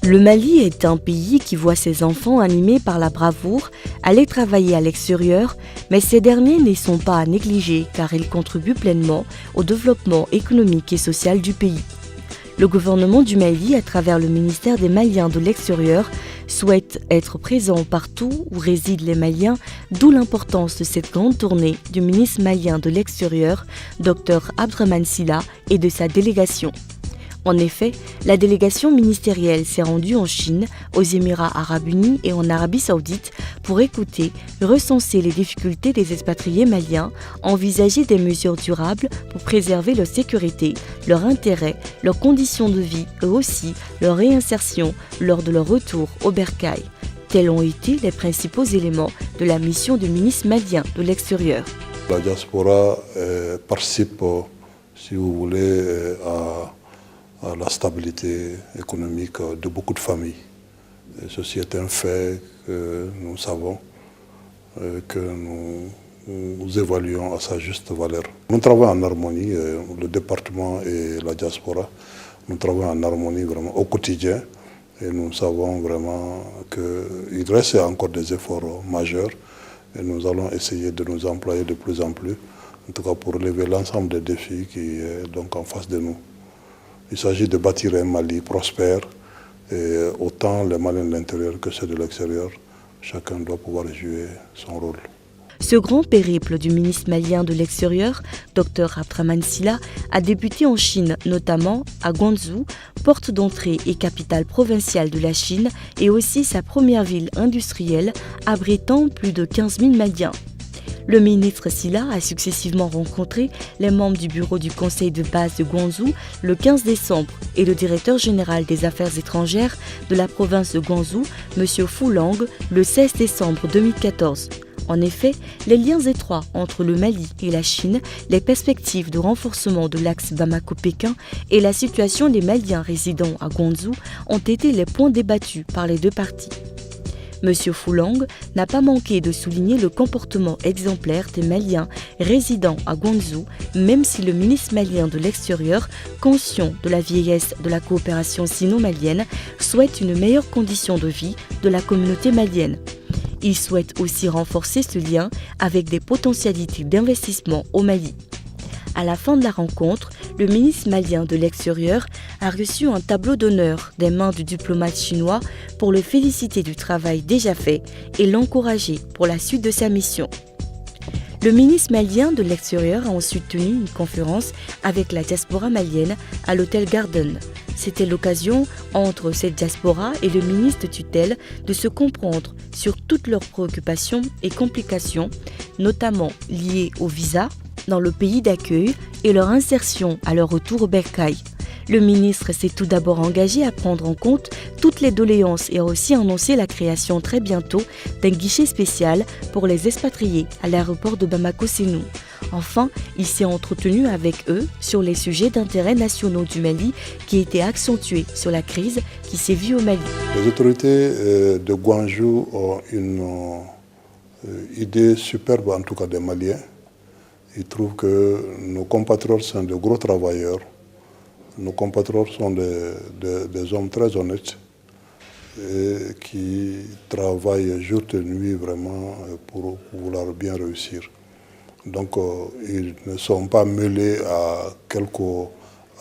Le Mali est un pays qui voit ses enfants animés par la bravoure, aller travailler à l'extérieur, mais ces derniers ne sont pas à négliger car ils contribuent pleinement au développement économique et social du pays. Le gouvernement du Mali, à travers le ministère des Maliens de l'extérieur, souhaite être présent partout où résident les Maliens, d'où l'importance de cette grande tournée du ministre malien de l'extérieur, Dr Abdrahmane Sylla, et de sa délégation. En effet, la délégation ministérielle s'est rendue en Chine, aux Émirats arabes unis et en Arabie saoudite pour écouter, recenser les difficultés des expatriés maliens, envisager des mesures durables pour préserver leur sécurité, leur intérêt, leurs conditions de vie et aussi leur réinsertion lors de leur retour au bercail. Tels ont été les principaux éléments de la mission du ministre malien de l'extérieur. La diaspora participe, si vous voulez, à la stabilité économique de beaucoup de familles. Et ceci est un fait que nous savons, que nous évaluons à sa juste valeur. Nous travaillons en harmonie, le département et la diaspora, nous travaillons en harmonie vraiment au quotidien et nous savons vraiment qu'il reste encore des efforts majeurs et nous allons essayer de nous employer de plus en plus, en tout cas pour relever l'ensemble des défis qui sont donc en face de nous. Il s'agit de bâtir un Mali prospère, et autant les Maliens de l'intérieur que ceux de l'extérieur, chacun doit pouvoir jouer son rôle. Ce grand périple du ministre malien de l'extérieur, Dr Abdrahmane Sylla, a débuté en Chine, notamment à Guangzhou, porte d'entrée et capitale provinciale de la Chine, et aussi sa première ville industrielle, abritant plus de 15 000 Maliens. Le ministre Sylla a successivement rencontré les membres du bureau du conseil de base de Guangzhou le 15 décembre et le directeur général des affaires étrangères de la province de Guangzhou, M. Fu Long, le 16 décembre 2014. En effet, les liens étroits entre le Mali et la Chine, les perspectives de renforcement de l'axe Bamako-Pékin et la situation des Maliens résidant à Guangzhou ont été les points débattus par les deux parties. M. Fu Long n'a pas manqué de souligner le comportement exemplaire des Maliens résidant à Guangzhou, même si le ministre malien de l'extérieur, conscient de la vieillesse de la coopération sino-malienne, souhaite une meilleure condition de vie de la communauté malienne. Il souhaite aussi renforcer ce lien avec des potentialités d'investissement au Mali. À la fin de la rencontre, le ministre malien de l'extérieur a reçu un tableau d'honneur des mains du diplomate chinois pour le féliciter du travail déjà fait et l'encourager pour la suite de sa mission. Le ministre malien de l'extérieur a ensuite tenu une conférence avec la diaspora malienne à l'hôtel Garden. C'était l'occasion entre cette diaspora et le ministre de tutelle de se comprendre sur toutes leurs préoccupations et complications, notamment liées au visa dans le pays d'accueil et leur insertion à leur retour au bercail. Le ministre s'est tout d'abord engagé à prendre en compte toutes les doléances et a aussi annoncé la création très bientôt d'un guichet spécial pour les expatriés à l'aéroport de Bamako-Sénou. Enfin, il s'est entretenu avec eux sur les sujets d'intérêt nationaux du Mali qui étaient accentués sur la crise qui sévit au Mali. Les autorités de Guangzhou ont une idée superbe, en tout cas des Maliens. Ils trouvent que nos compatriotes sont de gros travailleurs. Nos compatriotes sont des hommes très honnêtes et qui travaillent jour et nuit vraiment pour vouloir bien réussir. Donc ils ne sont pas mêlés à quelques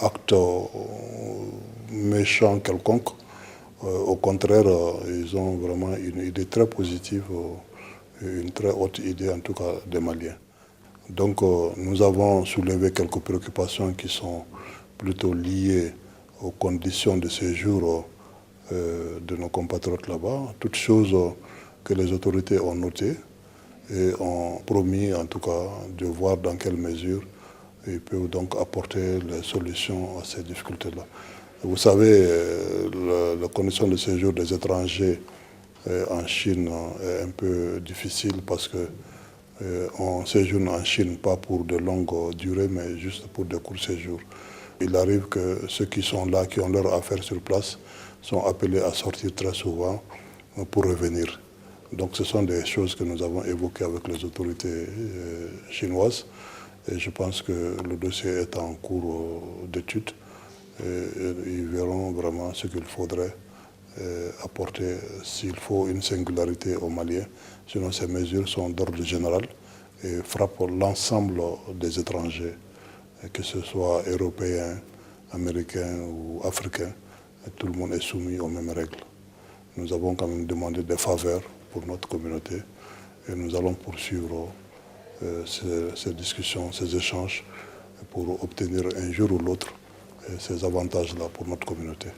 actes méchants quelconques. Au contraire, ils ont vraiment une idée très positive, une très haute idée en tout cas des Maliens. Donc nous avons soulevé quelques préoccupations qui sont plutôt liées aux conditions de séjour de nos compatriotes là-bas, toutes choses que les autorités ont notées et ont promis en tout cas de voir dans quelle mesure ils peuvent donc apporter les solutions à ces difficultés-là. Vous savez, la condition de séjour des étrangers en Chine est un peu difficile parce que on séjourne en Chine pas pour de longues durées, mais juste pour de courts séjours. Il arrive que ceux qui sont là, qui ont leurs affaires sur place, sont appelés à sortir très souvent pour revenir. Donc ce sont des choses que nous avons évoquées avec les autorités chinoises. Et je pense que le dossier est en cours d'étude. Ils verront vraiment ce qu'il faudrait apporter, s'il faut, une singularité aux Maliens. Sinon, ces mesures sont d'ordre général et frappent l'ensemble des étrangers, que ce soit européens, américains ou africains. Tout le monde est soumis aux mêmes règles. Nous avons quand même demandé des faveurs pour notre communauté et nous allons poursuivre ces discussions, ces échanges pour obtenir un jour ou l'autre ces avantages-là pour notre communauté.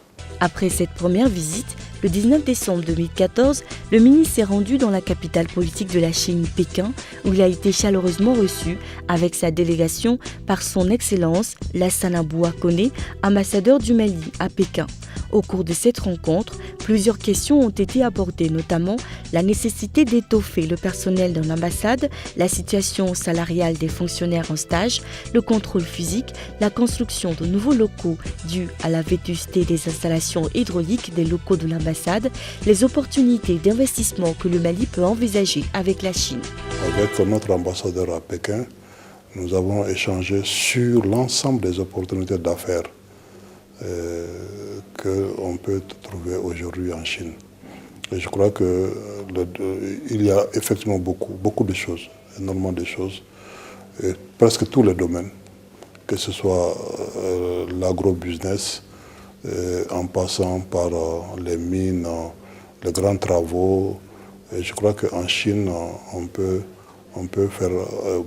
Après cette première visite, le 19 décembre 2014, le ministre s'est rendu dans la capitale politique de la Chine, Pékin, où il a été chaleureusement reçu avec sa délégation par son Excellence Lassana Bouakone, ambassadeur du Mali à Pékin. Au cours de cette rencontre, plusieurs questions ont été abordées, notamment la nécessité d'étoffer le personnel de l'ambassade, la situation salariale des fonctionnaires en stage, le contrôle physique, la construction de nouveaux locaux dus à la vétusté des installations hydrauliques des locaux de l'ambassade, les opportunités d'investissement que le Mali peut envisager avec la Chine. Avec notre ambassadeur à Pékin, nous avons échangé sur l'ensemble des opportunités d'affaires qu'on peut trouver aujourd'hui en Chine. Et je crois qu'il y a effectivement beaucoup de choses, énormément de choses, et presque tous les domaines, que ce soit l'agro-business, en passant par les mines, les grands travaux. Et je crois qu'en Chine, on peut faire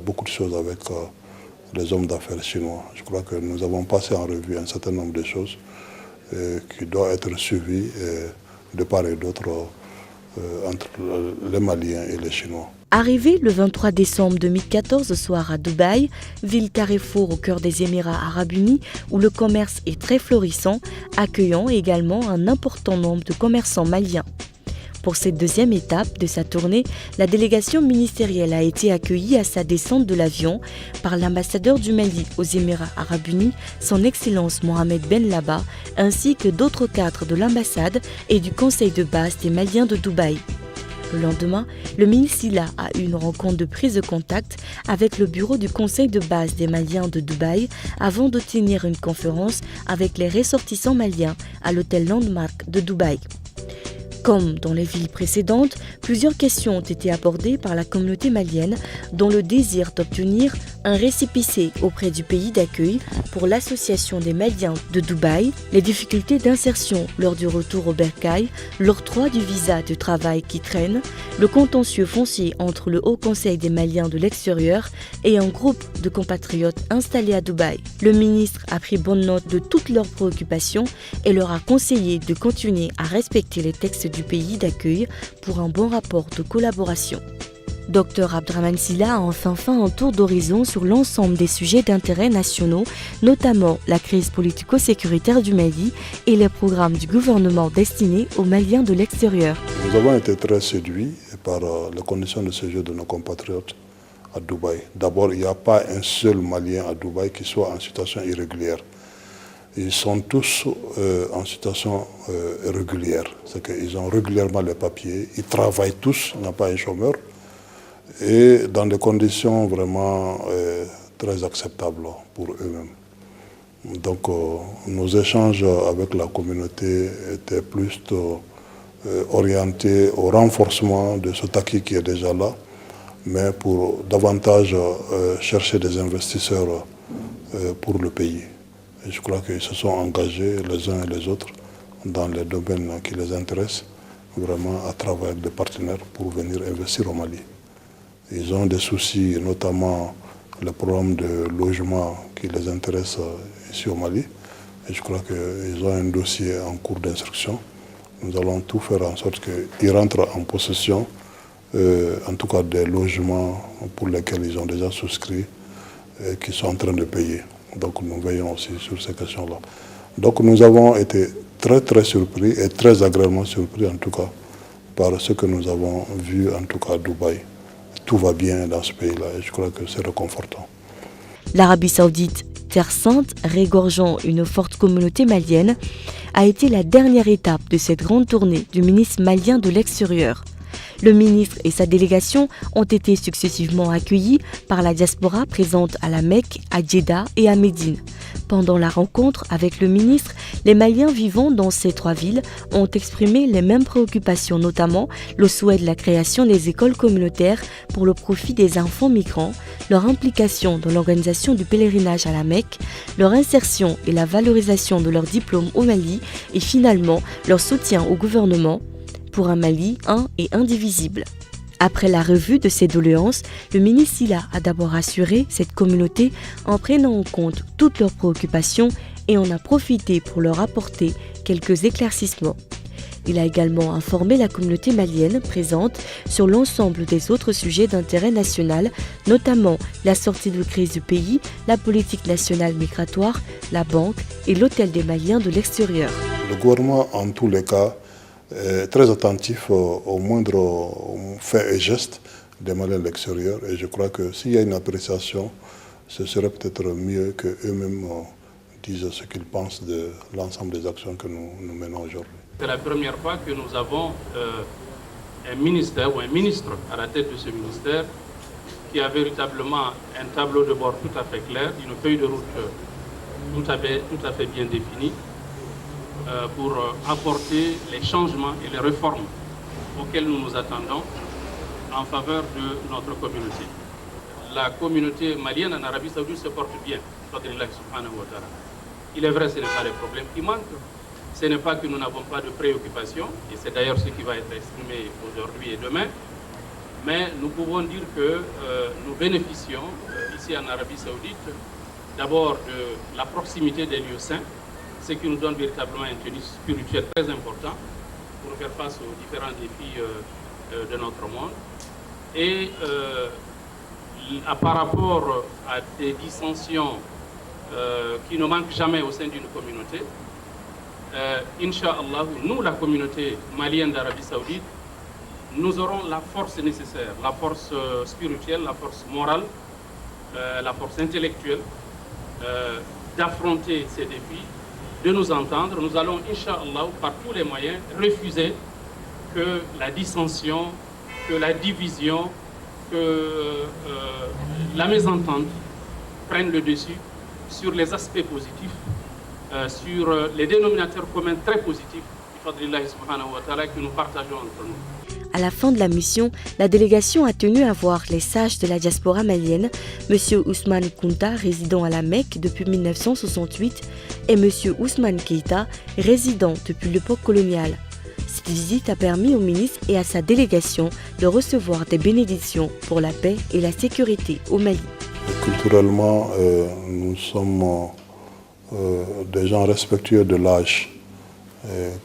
beaucoup de choses avec les hommes d'affaires chinois. Je crois que nous avons passé en revue un certain nombre de choses qui doivent être suivies de part et d'autre entre les Maliens et les Chinois. Arrivé le 23 décembre 2014 soir à Dubaï, ville carrefour au cœur des Émirats arabes unis où le commerce est très florissant, accueillant également un important nombre de commerçants maliens. Pour cette deuxième étape de sa tournée, la délégation ministérielle a été accueillie à sa descente de l'avion par l'ambassadeur du Mali aux Émirats arabes unis, son Excellence Mohamed Ben Laba, ainsi que d'autres cadres de l'ambassade et du conseil de base des Maliens de Dubaï. Le lendemain, le ministre Silla a eu une rencontre de prise de contact avec le bureau du conseil de base des Maliens de Dubaï avant de tenir une conférence avec les ressortissants maliens à l'hôtel Landmark de Dubaï. Comme dans les villes précédentes, plusieurs questions ont été abordées par la communauté malienne, dont le désir d'obtenir un récépissé auprès du pays d'accueil pour l'association des Maliens de Dubaï, les difficultés d'insertion lors du retour au bercail, l'octroi du visa de travail qui traîne, le contentieux foncier entre le Haut Conseil des Maliens de l'extérieur et un groupe de compatriotes installés à Dubaï. Le ministre a pris bonne note de toutes leurs préoccupations et leur a conseillé de continuer à respecter les textes du pays d'accueil pour un bon rapport de collaboration. Dr Abdrahmane Sylla a enfin fait un tour d'horizon sur l'ensemble des sujets d'intérêt nationaux, notamment la crise politico-sécuritaire du Mali et les programmes du gouvernement destinés aux Maliens de l'extérieur. Nous avons été très séduits par les conditions de séjour de nos compatriotes à Dubaï. D'abord, il n'y a pas un seul Malien à Dubaï qui soit en situation irrégulière. Ils sont tous en situation régulière. C'est qu'ils ont régulièrement les papiers, ils travaillent tous, il n'y a pas un chômeur, et dans des conditions vraiment très acceptables pour eux-mêmes. Donc nos échanges avec la communauté étaient plus orientés au renforcement de cet acquis qui est déjà là, mais pour davantage chercher des investisseurs pour le pays. Et je crois qu'ils se sont engagés les uns et les autres dans les domaines qui les intéressent, vraiment à travers des partenaires pour venir investir au Mali. Ils ont des soucis, notamment le programme de logement qui les intéresse ici au Mali. Et je crois qu'ils ont un dossier en cours d'instruction. Nous allons tout faire en sorte qu'ils rentrent en possession, en tout cas des logements pour lesquels ils ont déjà souscrit et qui sont en train de payer. Donc nous veillons aussi sur ces questions-là. Donc nous avons été très surpris et très agréablement surpris en tout cas par ce que nous avons vu en tout cas à Dubaï. Tout va bien dans ce pays-là et je crois que c'est réconfortant. L'Arabie Saoudite, terre sainte, régorgeant une forte communauté malienne, a été la dernière étape de cette grande tournée du ministre malien de l'extérieur. Le ministre et sa délégation ont été successivement accueillis par la diaspora présente à la Mecque, à Djeddah et à Médine. Pendant la rencontre avec le ministre, les Maliens vivant dans ces 3 villes ont exprimé les mêmes préoccupations, notamment le souhait de la création des écoles communautaires pour le profit des enfants migrants, leur implication dans l'organisation du pèlerinage à la Mecque, leur insertion et la valorisation de leur diplôme au Mali et finalement leur soutien au gouvernement pour un Mali un et indivisible. Après la revue de ces doléances, le ministre Sylla a d'abord rassuré cette communauté en prenant en compte toutes leurs préoccupations et en a profité pour leur apporter quelques éclaircissements. Il a également informé la communauté malienne présente sur l'ensemble des autres sujets d'intérêt national, notamment la sortie de crise du pays, la politique nationale migratoire, la banque et l'hôtel des Maliens de l'extérieur. Le gouvernement, en tous les cas, est très attentif aux moindres faits et gestes des Maliens de l'extérieur. Et je crois que s'il y a une appréciation, ce serait peut-être mieux qu'eux-mêmes disent ce qu'ils pensent de l'ensemble des actions que nous menons aujourd'hui. C'est la première fois que nous avons un ministère ou un ministre à la tête de ce ministère qui a véritablement un tableau de bord tout à fait clair, une feuille de route tout à fait bien définie pour apporter les changements et les réformes auxquels nous nous attendons en faveur de notre communauté. La communauté malienne en Arabie Saoudite se porte bien. Il est vrai, ce n'est pas les problèmes qui manquent. Ce n'est pas que nous n'avons pas de préoccupations, et c'est d'ailleurs ce qui va être exprimé aujourd'hui et demain, mais nous pouvons dire que nous bénéficions ici en Arabie Saoudite d'abord de la proximité des lieux saints, ce qui nous donne véritablement un tenus spirituel très important pour faire face aux différents défis de notre monde. Et par rapport à des dissensions qui ne manquent jamais au sein d'une communauté, Inch'Allah, nous, la communauté malienne d'Arabie Saoudite, nous aurons la force nécessaire, la force spirituelle, la force morale, la force intellectuelle d'affronter ces défis, de nous entendre. Nous allons, Inch'Allah, par tous les moyens, refuser que la dissension, que la division, que la mésentente prennent le dessus sur les aspects positifs, sur les dénominateurs communs très positifs que nous partageons entre nous. À la fin de la mission, la délégation a tenu à voir les sages de la diaspora malienne, M. Ousmane Kounta, résident à la Mecque depuis 1968, et M. Ousmane Keïta, résident depuis l'époque coloniale. Cette visite a permis au ministre et à sa délégation de recevoir des bénédictions pour la paix et la sécurité au Mali. Culturellement, nous sommes des gens respectueux de l'âge.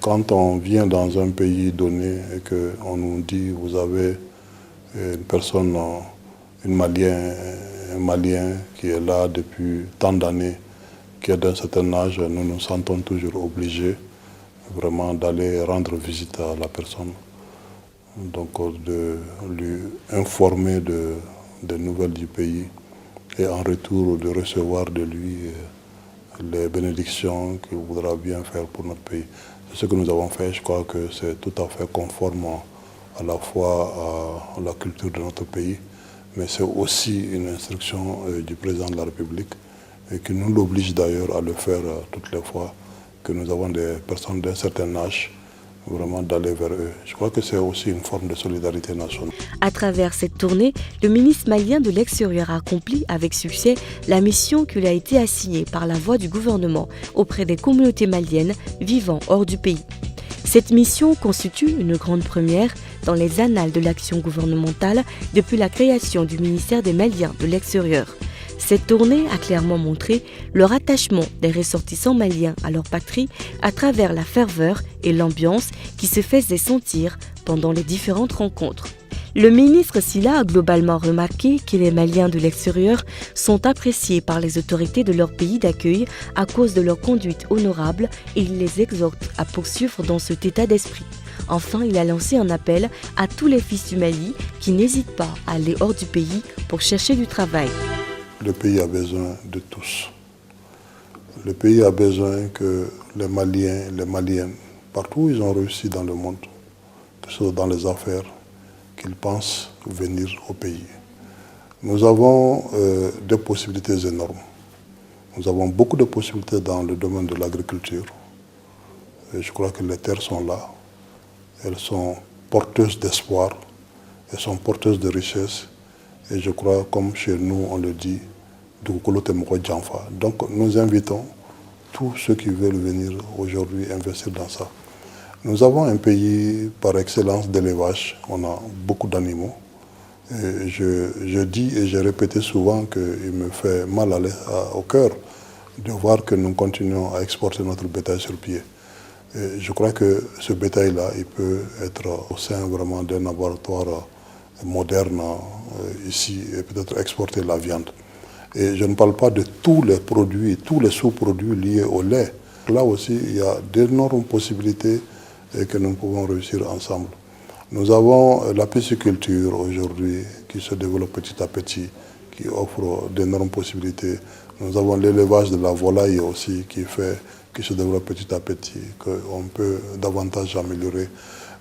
Quand on vient dans un pays donné et qu'on nous dit vous avez une personne, un Malien qui est là depuis tant d'années, qui est d'un certain âge, nous nous sentons toujours obligés vraiment d'aller rendre visite à la personne. Donc de lui informer des nouvelles du pays et en retour de recevoir de lui les bénédictions qu'il voudra bien faire pour notre pays. C'est ce que nous avons fait. Je crois que c'est tout à fait conforme à la fois à la culture de notre pays, mais c'est aussi une instruction du président de la République et qui nous l'oblige d'ailleurs à le faire toutes les fois que nous avons des personnes d'un certain âge, vraiment d'aller vers eux. Je crois que c'est aussi une forme de solidarité nationale. À travers cette tournée, le ministre malien de l'extérieur a accompli avec succès la mission qui lui a été assignée par la voix du gouvernement auprès des communautés maliennes vivant hors du pays. Cette mission constitue une grande première dans les annales de l'action gouvernementale depuis la création du ministère des Maliens de l'extérieur. Cette tournée a clairement montré leur attachement des ressortissants maliens à leur patrie à travers la ferveur et l'ambiance qui se faisaient sentir pendant les différentes rencontres. Le ministre Sylla a globalement remarqué que les Maliens de l'extérieur sont appréciés par les autorités de leur pays d'accueil à cause de leur conduite honorable et il les exhorte à poursuivre dans cet état d'esprit. Enfin, il a lancé un appel à tous les fils du Mali qui n'hésitent pas à aller hors du pays pour chercher du travail. Le pays a besoin de tous. Le pays a besoin que les Maliens, les Maliennes, partout où ils ont réussi dans le monde, que ce soit dans les affaires, qu'ils pensent venir au pays. Nous avons des possibilités énormes. Nous avons beaucoup de possibilités dans le domaine de l'agriculture. Et je crois que les terres sont là. Elles sont porteuses d'espoir, elles sont porteuses de richesse. Et je crois, comme chez nous, on le dit, donc nous invitons tous ceux qui veulent venir aujourd'hui investir dans ça. Nous avons un pays par excellence d'élevage, on a beaucoup d'animaux. Et je dis et j'ai répété souvent qu'il me fait mal au cœur de voir que nous continuons à exporter notre bétail sur pied. Et je crois que ce bétail-là, il peut être au sein vraiment d'un laboratoire moderne ici et peut-être exporter la viande. Et je ne parle pas de tous les produits, tous les sous-produits liés au lait. Là aussi, il y a d'énormes possibilités que nous pouvons réussir ensemble. Nous avons la pisciculture aujourd'hui qui se développe petit à petit, qui offre d'énormes possibilités. Nous avons l'élevage de la volaille aussi qui se développe petit à petit, qu'on peut davantage améliorer.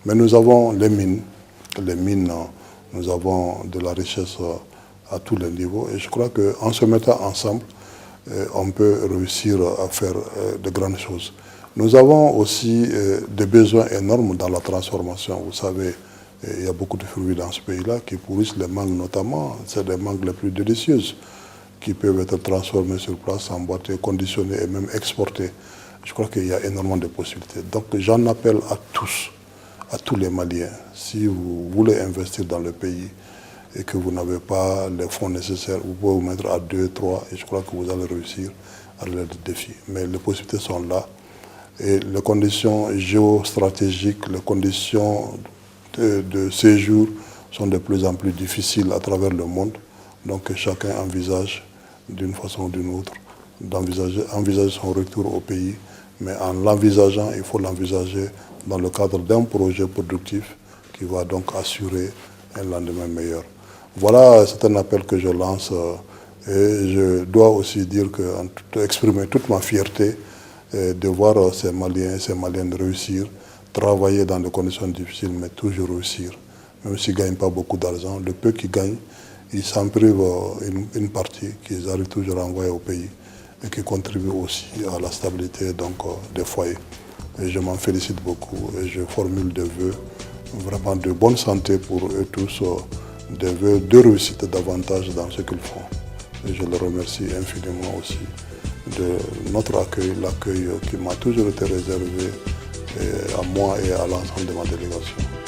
Mais nous avons les mines. Les mines, nous avons de la richesse à tous les niveaux. Et je crois qu'en se mettant ensemble, on peut réussir à faire de grandes choses. Nous avons aussi des besoins énormes dans la transformation. Vous savez, il y a beaucoup de fruits dans ce pays-là qui pourrissent, les mangues notamment. C'est les mangues les plus délicieuses qui peuvent être transformées sur place, emboîtées, conditionnées et même exportées. Je crois qu'il y a énormément de possibilités. Donc j'en appelle à tous les Maliens. Si vous voulez investir dans le pays et que vous n'avez pas les fonds nécessaires, vous pouvez vous mettre à 2, 3 et je crois que vous allez réussir à relever le défi. Mais les possibilités sont là. Et les conditions géostratégiques, les conditions de séjour sont de plus en plus difficiles à travers le monde. Donc chacun envisage d'une façon ou d'une autre d'envisager son retour au pays. Mais en l'envisageant, il faut l'envisager dans le cadre d'un projet productif qui va donc assurer un lendemain meilleur. Voilà, c'est un appel que je lance et je dois aussi dire exprimer toute ma fierté de voir ces Maliens et ces Maliennes réussir, travailler dans des conditions difficiles, mais toujours réussir. Même s'ils ne gagnent pas beaucoup d'argent, le peu qu'ils gagnent, ils s'en privent une partie qu'ils arrivent toujours à envoyer au pays et qui contribuent aussi à la stabilité des foyers. Et je m'en félicite beaucoup et je formule des vœux vraiment de bonne santé pour eux tous, des vœux de réussite davantage dans ce qu'ils font. Et je les remercie infiniment aussi de notre accueil, l'accueil qui m'a toujours été réservé à moi et à l'ensemble de ma délégation.